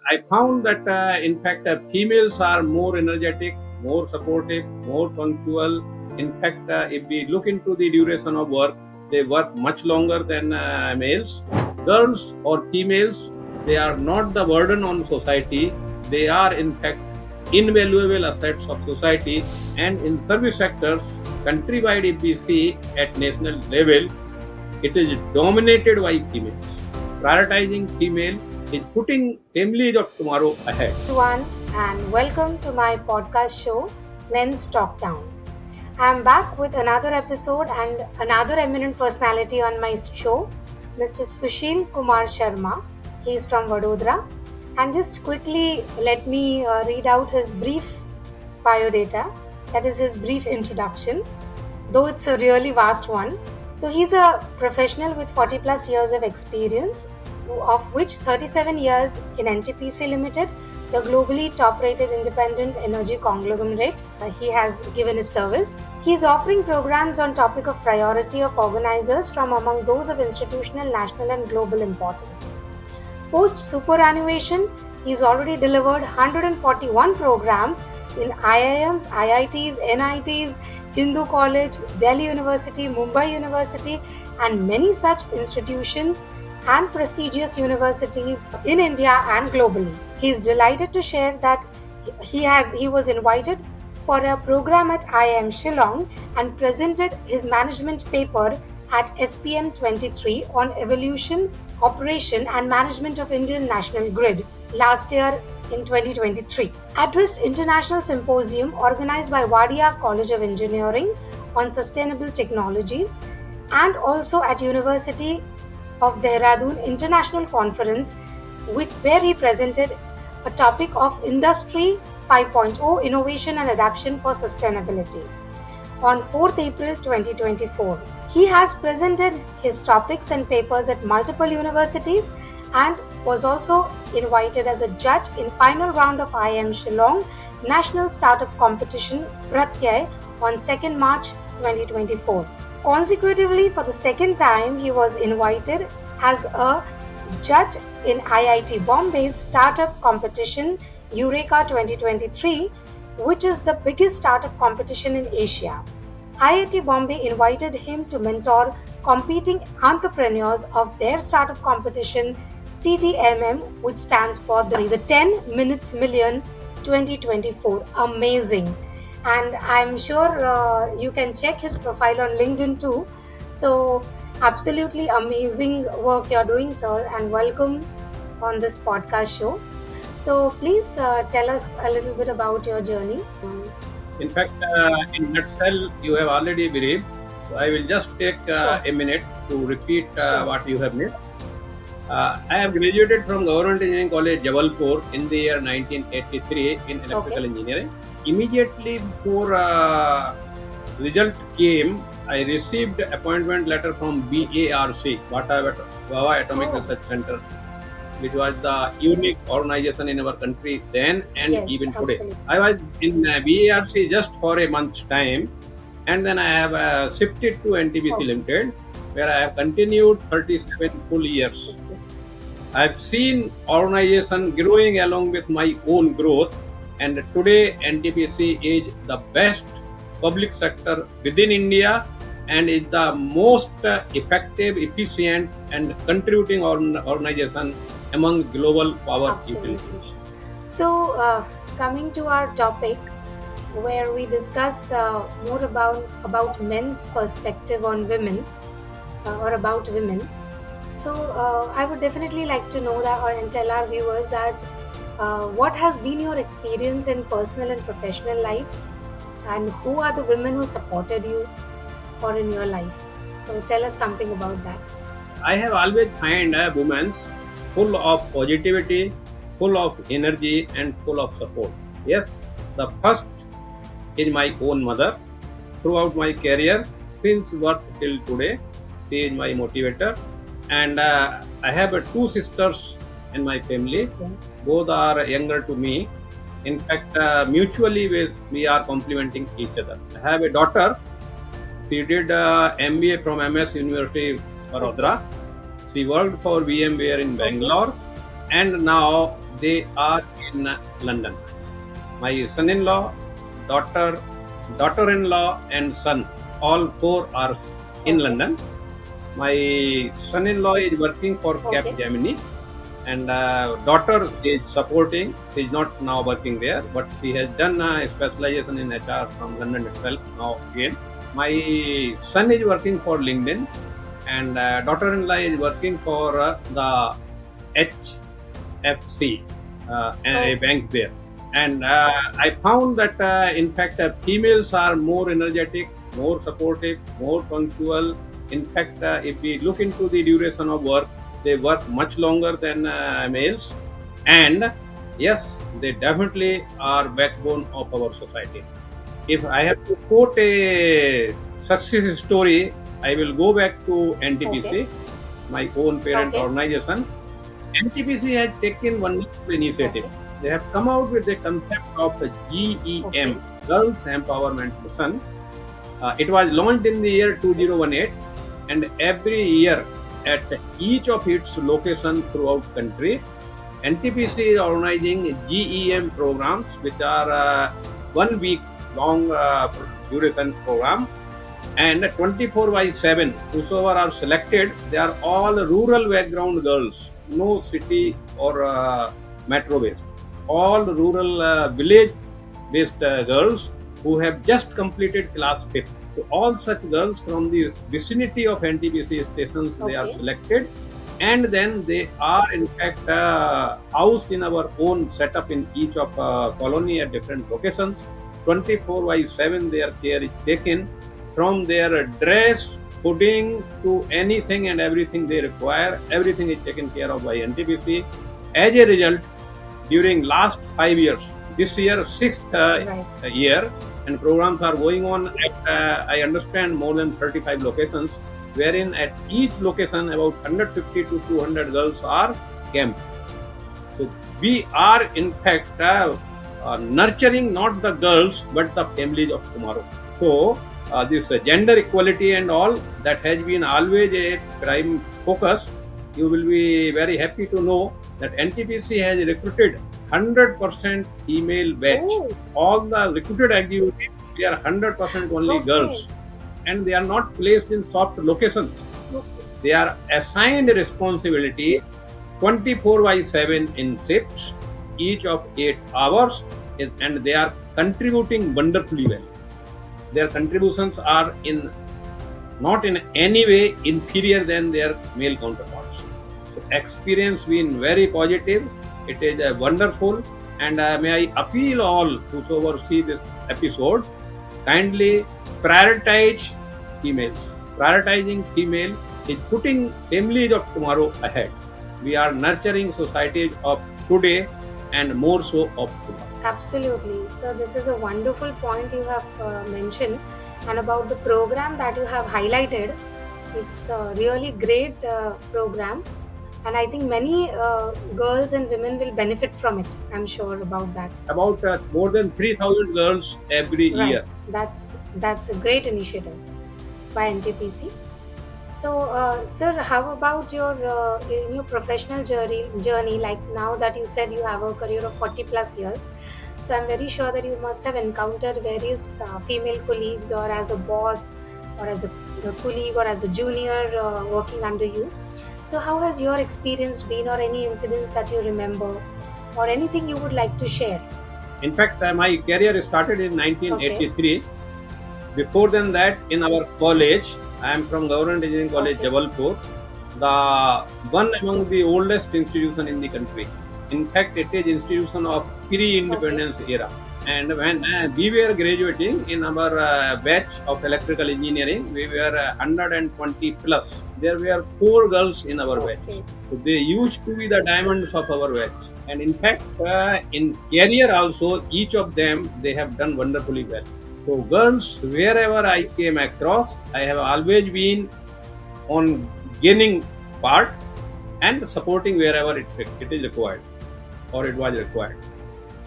I found that in fact females are more energetic, more supportive, more punctual. In fact, if we look into the duration of work, they work much longer than males. Girls or females, they are not the burden on society. They are in fact invaluable assets of society, and in service sectors, countrywide if we see at national level, it is dominated by females. Prioritizing female is putting families of tomorrow ahead. Everyone, and welcome to my podcast show, Men's Talk Town. I'm back with another episode and another eminent personality on my show, Mr. Sushil Kumar Sharma. He's from Vadodara. And just quickly, let me read out his brief biodata, that is his brief introduction, though it's a really vast one. So he's a professional with 40 plus years of experience, of which 37 years in NTPC Limited, the globally top-rated independent energy conglomerate. He has given his service. He is offering programs on topic of priority of organizers from among those of institutional, national and global importance. Post superannuation, he's already delivered 141 programs in IIMs, IITs, NITs, Hindu College, Delhi University, Mumbai University, and many such institutions and prestigious universities in India and globally. He is delighted to share that he was invited for a program at IIM Shillong and presented his management paper at SPM 23 on evolution, operation and management of Indian national grid last year in 2023. Addressed International Symposium organized by Wadia College of Engineering on sustainable technologies, and also at University of Dehradun International Conference where he presented a topic of Industry 5.0 Innovation and Adaptation for Sustainability on 4th April 2024. He has presented his topics and papers at multiple universities and was also invited as a judge in final round of IIM Shillong National Startup Competition Pratyay on 2nd March 2024. Consecutively, for the second time, he was invited as a judge in IIT Bombay's Startup Competition Eureka 2023, which is the biggest startup competition in Asia. IIT Bombay invited him to mentor competing entrepreneurs of their startup competition TTMM, which stands for the 10 Minutes Million 2024. Amazing. And I'm sure you can check his profile on LinkedIn too. So absolutely amazing work you're doing, sir, and welcome on this podcast show. So please tell us a little bit about your journey. In fact, in nutshell, you have already briefed. So I will just take Sure. a minute to repeat Sure. what you have made. I have graduated from Government Engineering College, Jabalpur in the year 1983 in electrical engineering. Immediately before result came, I received appointment letter from BARC, Bhava Atomic Oh. Research Center, which was the unique organization in our country then and Yes, even today. absolutely. I was in BARC just for a month's time, and then I have shifted to NTPC Okay. Limited, where I have continued 37 full years. I have seen organization growing along with my own growth, and today NTPC is the best public sector within India and is the most effective, efficient, and contributing organization among global power Absolutely. utilities. So, coming to our topic, where we discuss more about men's perspective on women or about women. So, I would definitely like to know that, and tell our viewers that what has been your experience in personal and professional life, and who are the women who supported you or in your life. So, tell us something about that. I have always find a woman full of positivity, full of energy, and full of support. Yes, the first is my own mother. Throughout my career, since birth till today, she is my motivator. And I have two sisters in my family. Okay. Both are younger to me. In fact, mutually we are complementing each other. I have a daughter. She did MBA from MS University, Vadodara. She worked for VMware in Bangalore, and now they are in London. My son-in-law, daughter, daughter-in-law, and son, all four are in Okay. London. My son-in-law is working for Okay. Capgemini, and daughter is supporting. She is not now working there, but she has done a specialization in HR from London itself now again. My son is working for LinkedIn, and daughter-in-law is working for the HFC, a Okay. bank there. And I found that in fact females are more energetic, more supportive, more punctual. In fact, if we look into the duration of work, they work much longer than males. And yes, they definitely are backbone of our society. If I have to quote a success story, I will go back to Okay. NTPC, my own parent Okay. organization. NTPC has taken wonderful initiative. Okay. They have come out with the concept of the GEM, Okay. Girls Empowerment Mission. It was launched in the year 2018, and every year at each of its locations throughout country, NTPC is organizing GEM programs, which are 1 week long duration program, and 24 by 7 whosoever are selected, they are all rural background girls, no city or metro based, all rural village based girls who have just completed class 5th. So all such girls from the vicinity of NTPC stations, they are Okay. selected, and then they are in fact housed in our own setup in each of colony at different locations. 24 by 7 their care is taken, from their dress, fooding to anything and everything they require. Everything is taken care of by NTPC. As a result, during last 5 years, this year 6th Right. year, and programs are going on at I understand more than 35 locations, wherein at each location about 150 to 200 girls are camped. So we are in fact nurturing not the girls but the families of tomorrow. So this gender equality and all, that has been always a prime focus. You will be very happy to know that NTPC has recruited 100% female batch. Oh. All the recruited executives, they are 100% only Okay. girls, and they are not placed in soft locations. They are assigned responsibility 24 by 7 in shifts, each of 8 hours, and they are contributing wonderfully well. Their contributions are in not in any way inferior than their male counterparts. So experience been very positive. It is wonderful, and may I appeal all whosoever see this episode, kindly prioritize females. Prioritizing female is putting families of tomorrow ahead. We are nurturing societies of today and more so of tomorrow. Absolutely. So, this is a wonderful point you have mentioned, and about the program that you have highlighted. It's a really great program, and I think many girls and women will benefit from it. I'm sure about that. About more than 3,000 girls every Right. year. That's a great initiative by NTPC. So, sir, how about your in your professional journey? Like now that you said you have a career of 40 plus years, so I'm very sure that you must have encountered various female colleagues, or as a boss, or as a colleague, or as a junior working under you. So, how has your experience been, or any incidents that you remember, or anything you would like to share? In fact, my career started in 1983. Before than that, in our college, I am from Government Engineering College, Okay. Jabalpur, the one among the oldest institution in the country. In fact, it is institution of pre-independence era. And when we were graduating in our batch of electrical engineering, we were 120 plus. There were 4 girls in our batch. Okay. So they used to be the diamonds of our batch. And in fact, in career also, each of them, they have done wonderfully well. So girls, wherever I came across, I have always been on gaining part and supporting wherever it is required or it was required.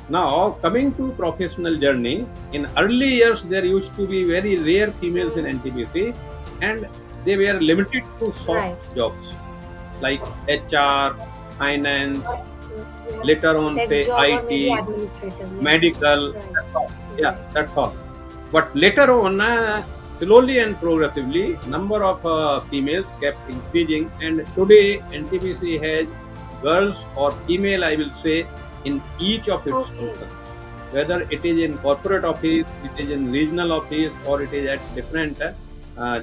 Now, coming to professional journey, in early years, there used to be very rare females in NTPC, and they were limited to soft Right. jobs like HR, finance, Later on, Text say job or maybe IT, administrative. Yeah. medical, Right. that's all. Yeah, Right. that's all. But later on, slowly and progressively, number of females kept increasing, and today NTPC has girls or female, I will say, in each of its Okay. functions. Whether it is in corporate office, it is in regional office, or it is at different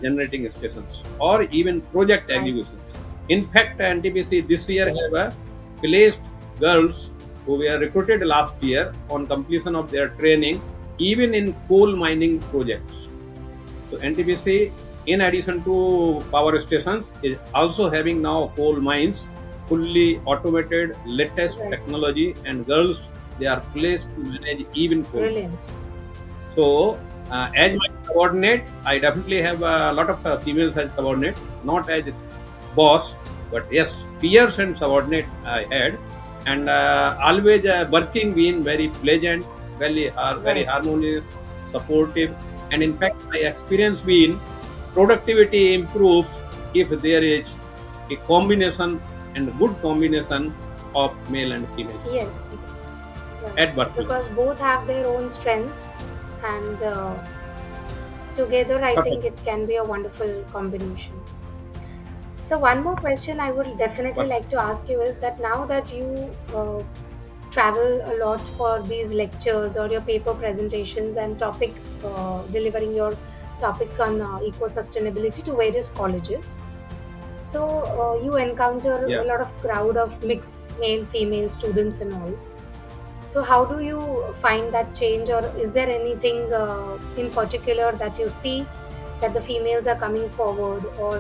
generating stations, or even project Right. executions. In fact, NTPC this year have placed girls who were recruited last year on completion of their training, even in coal mining projects. So NTPC, in addition to power stations, is also having now coal mines, fully automated, latest Right. technology, and girls they are placed to manage even coal Brilliant. mines. So, as my subordinate, I definitely have a lot of females as subordinate, not as boss, but yes, peers and subordinate I had, and always working being very pleasant, very Right. harmonious, supportive, and in fact, my experience being productivity improves if there is a combination and good combination of male and female Yes. Right. at workplace. Because both have their own strengths, and together I think it can be a wonderful combination. So one more question I would definitely But- like to ask you is that now that you travel a lot for these lectures or your paper presentations and topic delivering your topics on eco-sustainability to various colleges, so you encounter Yeah. a lot of crowd of mixed male female students and all. So how do you find that change, or is there anything in particular that you see that the females are coming forward, or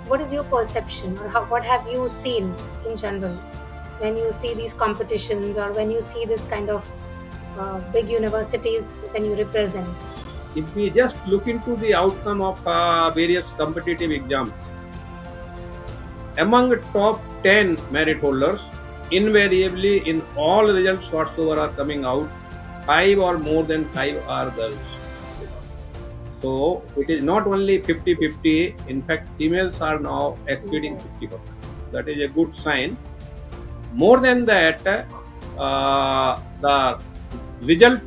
what is your perception, or what have you seen in general when you see these competitions, or when you see this kind of big universities when you represent? If we just look into the outcome of various competitive exams, among top 10 merit holders, invariably in all results whatsoever are coming out, 5 or more than 5 are girls. So it is not only 50-50, in fact females are now exceeding 50%. That is a good sign. More than that, the result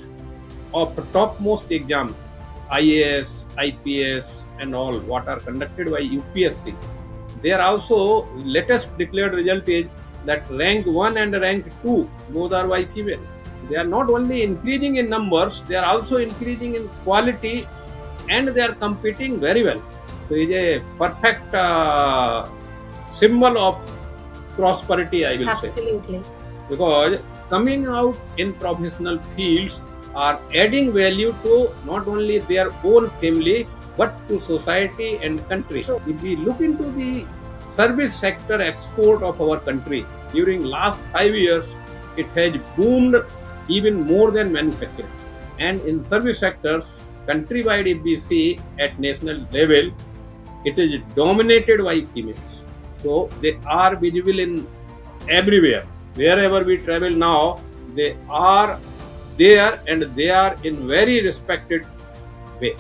of the topmost exam, IAS, IPS and all what are conducted by UPSC, they are also latest declared result is that rank 1 and rank 2 both are by female. They are not only increasing in numbers, they are also increasing in quality, and they are competing very well. So it is a perfect symbol of prosperity, I will say. Absolutely. Because coming out in professional fields are adding value to not only their own family but to society and country. True. If we look into the service sector export of our country during last 5 years, it has boomed even more than manufacturing. And in service sectors, countrywide, if we see at national level, it is dominated by females. So they are visible in everywhere. Wherever we travel now, they are there, and they are in very respected way.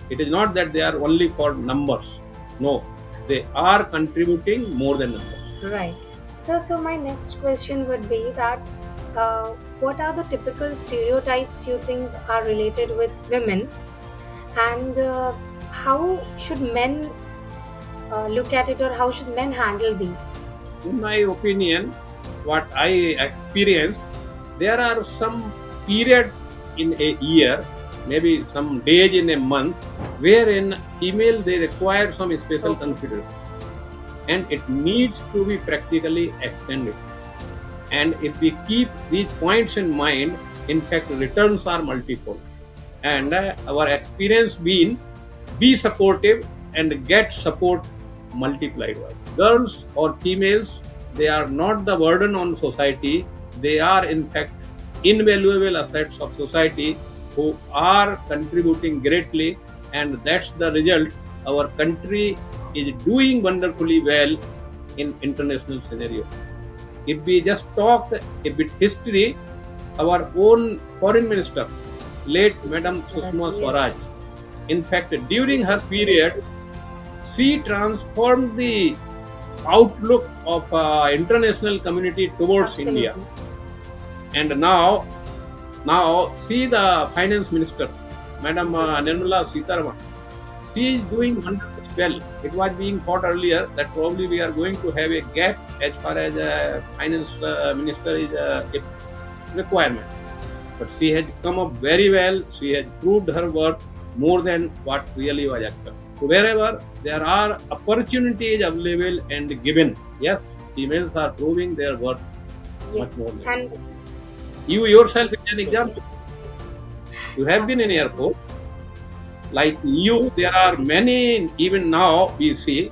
It is not that they are only for numbers. No, they are contributing more than numbers. Right. So my next question would be that what are the typical stereotypes you think are related with women, and how should men look at it, or how should men handle these? In my opinion, what I experienced, there are some period in a year, maybe some days in a month, wherein female they require some special consideration, and it needs to be practically extended. And if we keep these points in mind, in fact, returns are multifold. And our experience being, be supportive and get support multiplied. Girls or females, they are not the burden on society. They are in fact invaluable assets of society who are contributing greatly, and that's the result. Our country is doing wonderfully well in international scenario. If we just talk a bit history, our own foreign minister, late Madam Sushma Swaraj, in fact during her period, she transformed the outlook of international community towards India. Absolutely. And now see the finance minister, Madam Nirmala Sitaraman. She is doing wonderfully well. It was being thought earlier that probably we are going to have a gap as far as finance minister is a requirement. But she has come up very well. She has proved her worth more than what really was expected. So wherever there are opportunities available and given, yes, females are proving their worth Yes. much more than And you yourself is an example. yes, You have been in absolutely. airport. Like you, there are many, even now we see,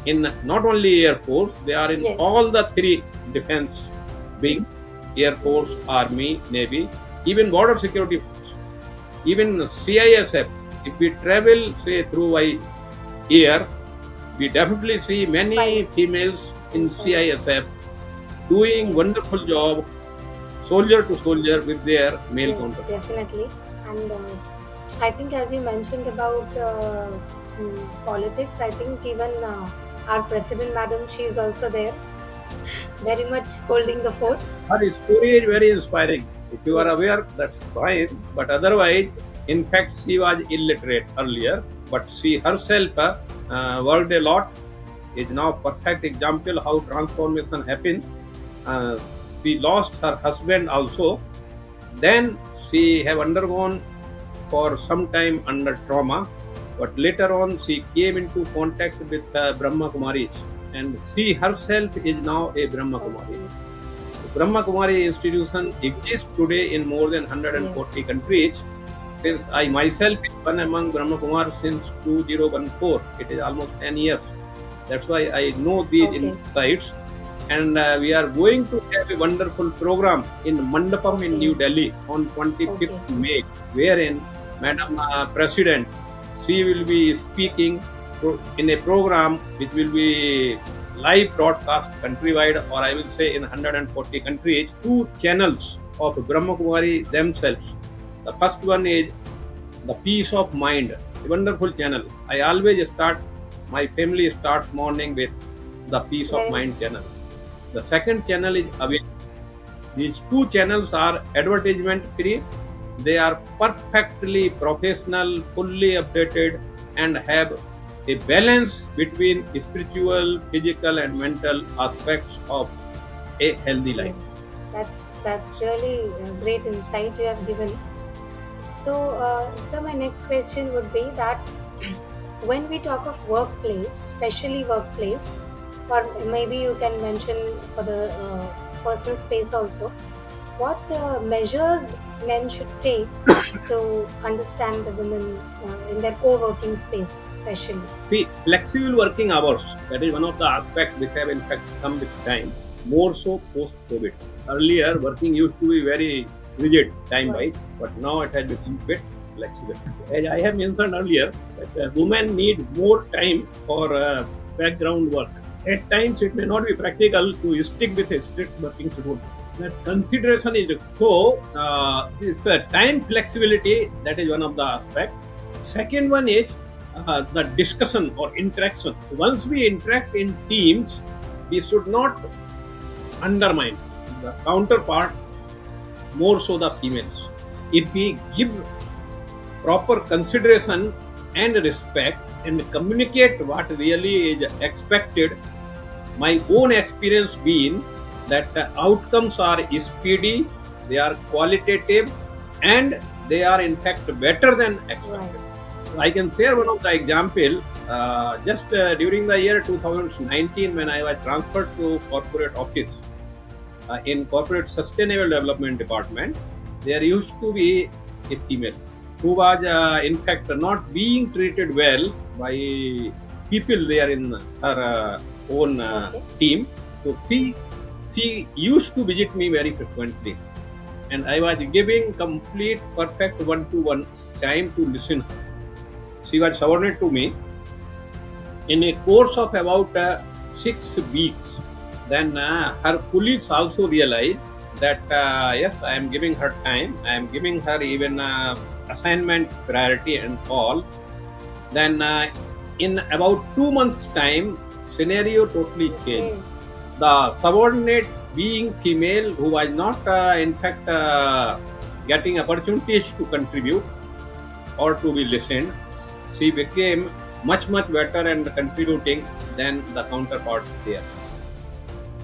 in not only Air Force, they are in Yes. all the three defense wing, Air Force, Army, Navy, even Border Security Force, even CISF. If we travel, say, through by air, we definitely see many Right. females in Right. CISF doing Yes. wonderful job, soldier to soldier with their male Yes, counterparts. definitely. And I think, as you mentioned about politics, I think even our president, madam, she is also there, very much holding the fort. Her story is very inspiring. If you are Yes. aware, that's fine. But otherwise, in fact, she was illiterate earlier, but she herself worked a lot. Is now perfect example how transformation happens. Uh, she lost her husband also. Then she have undergone for some time under trauma, but later on she came into contact with Brahma Kumaris, and she herself is now a Brahma Kumari. Brahma Kumari institution exists today in more than 140 Yes. countries. Since I myself is one among Brahma Kumar since 2014, it is almost 10 years. That's why I know these Okay. insights. And we are going to have a wonderful program in Mandapam in Okay. New Delhi on 25th Okay. May, wherein Madam President, she will be speaking in a program which will be live broadcast countrywide, or I will say in 140 countries, two channels of Brahma Kumari themselves. The first one is the Peace of Mind, a wonderful channel. I always start, my family starts morning with the Peace of Very Mind nice. channel. The second channel is Awake. These two channels are advertisement free. They are perfectly professional, fully updated, and have a balance between spiritual, physical, and mental aspects of a healthy life. That's really a great insight you have given. So, my next question would be that when we talk of workplace, especially workplace, or maybe you can mention for the personal space also, what measures men should take to understand the women in their co-working space, especially? See, flexible working hours, that is one of the aspects which have in fact come with time, more so post-COVID. Earlier, working used to be very rigid time-wise, but now it has become a bit flexible. As I have mentioned earlier, that women need more time for background work. At times, it may not be practical to stick with a strict working schedule. That consideration is so. It's a time flexibility. That is one of the aspects. Second one is the discussion or interaction. Once we interact in teams, we should not undermine the counterpart, more so the females. If we give proper consideration and respect and communicate what really is expected, my own experience being that the outcomes are speedy, they are qualitative, and they are in fact better than expected. Right. I can share one of the example. Just during the year 2019, when I was transferred to corporate office in corporate sustainable development department, there used to be a female who was in fact not being treated well by people there in her own Okay. team. So she used to visit me very frequently, and I was giving complete perfect one-to-one time to listen her. She was subordinate to me. In a course of about 6 weeks, then her colleagues also realized that yes, I am giving her time, I am giving her even assignment priority and all. Then in about 2 months time, scenario totally changed. Okay. The subordinate being female who was not in fact getting opportunities to contribute or to be listened, she became much better and contributing than the counterparts there.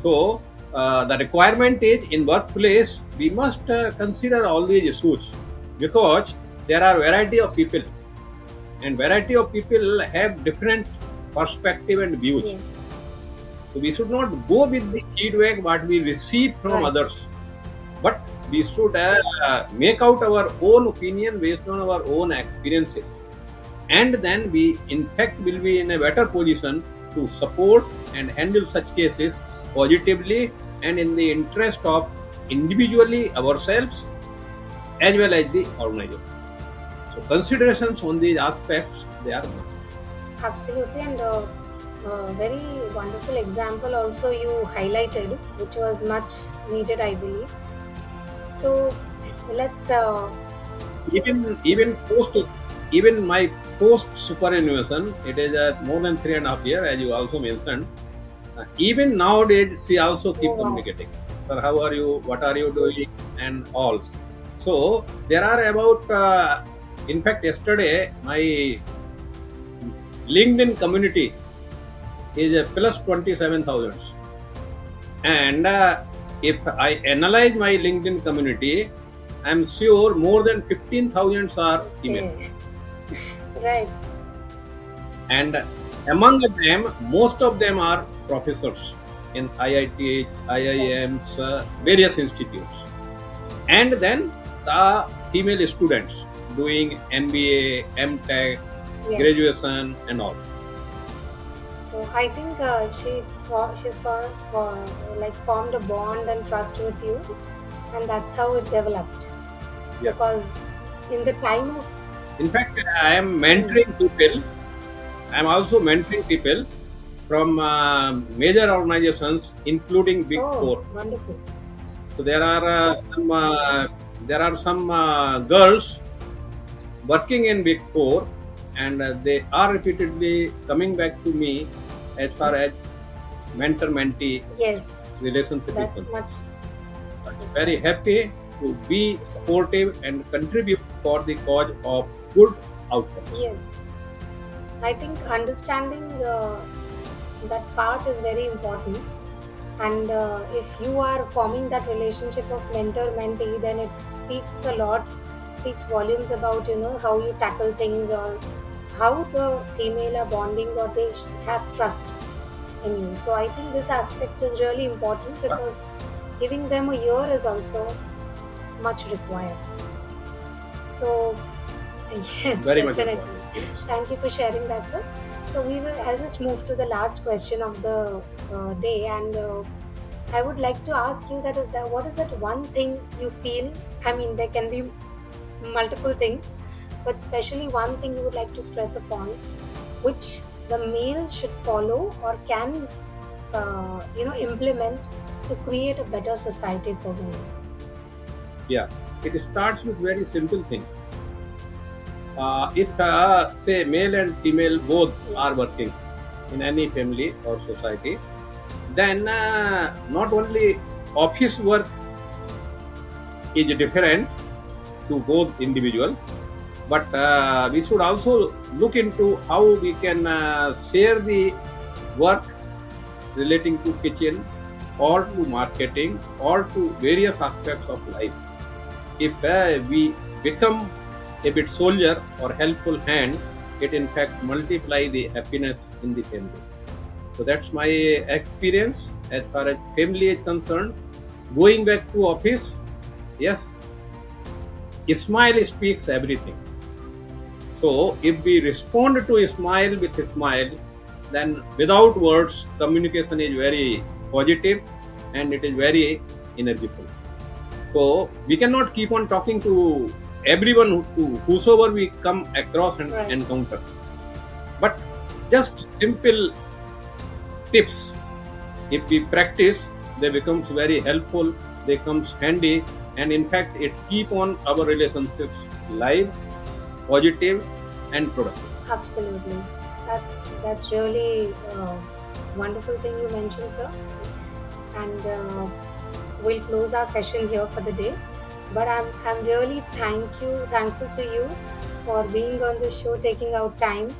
So the requirement is in workplace we must consider all these issues because there are variety of people and variety of people have different perspective and views. Yes. So we should not go with the feedback what we receive from Right. others, but we should make out our own opinion based on our own experiences, and then we in fact will be in a better position to support and handle such cases positively and in the interest of individually ourselves as well as the organization. So considerations on these aspects they are must. Absolutely, and a very wonderful example also you highlighted, which was much needed, I believe. So let's. Even my post superannuation, it is more than 3.5 years, as you also mentioned. Even nowadays, she also keep Oh wow. communicating. Sir, how are you? What are you doing? And all. So there are about. In fact, yesterday my LinkedIn community is a plus 27,000, and if I analyze my LinkedIn community, I'm sure more than 15,000 are female. Okay. Right. And among them, most of them are professors in IIT, IIMs, various institutes. And then the female students doing MBA, MTech, Yes. graduation, and all. So I think she's formed a bond and trust with you, and that's how it developed. Yeah. Because in the time of In fact, I am mentoring people. I am also mentoring people from major organizations, including Big Four. Wonderful. So there are some girls working in Big Four, and they are repeatedly coming back to me as far as mentor-mentee Yes, relationship that's is concerned. much. I'm very happy to be supportive and contribute for the cause of good outcomes. Yes, I think understanding that part is very important. And if you are forming that relationship of mentor-mentee, then it speaks a lot, speaks volumes about how you tackle things, or how the female are bonding, or they have trust in you. So I think this aspect is really important, because giving them a year is also much required. So yes, Very much definitely. important. Yes. Thank you for sharing that, sir. So I'll just move to the last question of the day, and I would like to ask you that what is that one thing you feel? I mean, there can be multiple things, but especially one thing you would like to stress upon, which the male should follow or can, implement to create a better society for women. Yeah, it starts with very simple things. If say male and female both are working in any family or society, then not only office work is different to both individual, but we should also look into how we can share the work relating to kitchen or to marketing or to various aspects of life. If we become a bit soldier or helpful hand, it in fact multiply the happiness in the family. So that's my experience as far as family is concerned. Going back to office, yes, smile speaks everything. So if we respond to a smile with a smile, then without words, communication is very positive and it is very energizing. So we cannot keep on talking to everyone whosoever we come across and Right. encounter. But just simple tips, if we practice, they becomes very helpful, they comes handy, and in fact it keep on our relationships live, positive and productive. Absolutely, that's really wonderful thing you mentioned, sir. And we'll close our session here for the day. But I'm really thankful to you for being on this show, taking out time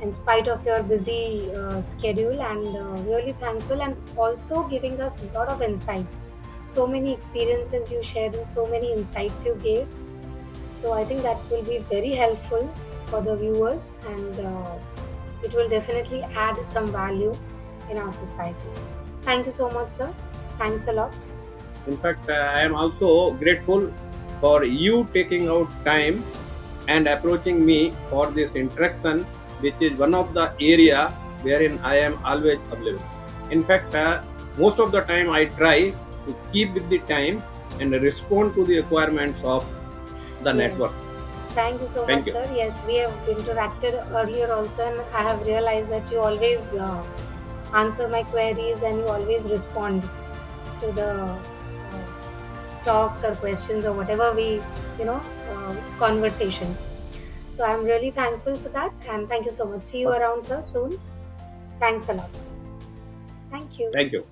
in spite of your busy schedule, and really thankful, and also giving us a lot of insights. So many experiences you shared and so many insights you gave. So I think that will be very helpful for the viewers, and it will definitely add some value in our society. Thank you so much, sir. Thanks a lot. In fact, I am also grateful for you taking out time and approaching me for this interaction, which is one of the area wherein I am always available. In fact, most of the time I try to keep with the time and respond to the requirements of the Yes. network. Thank you so Thank much, you. sir. Yes, we have interacted earlier also, and I have realized that you always answer my queries and you always respond to the talks or questions or whatever we, conversation. So I'm really thankful for that, and thank you so much. See you around, sir, soon. Thanks a lot. Thank you. Thank you.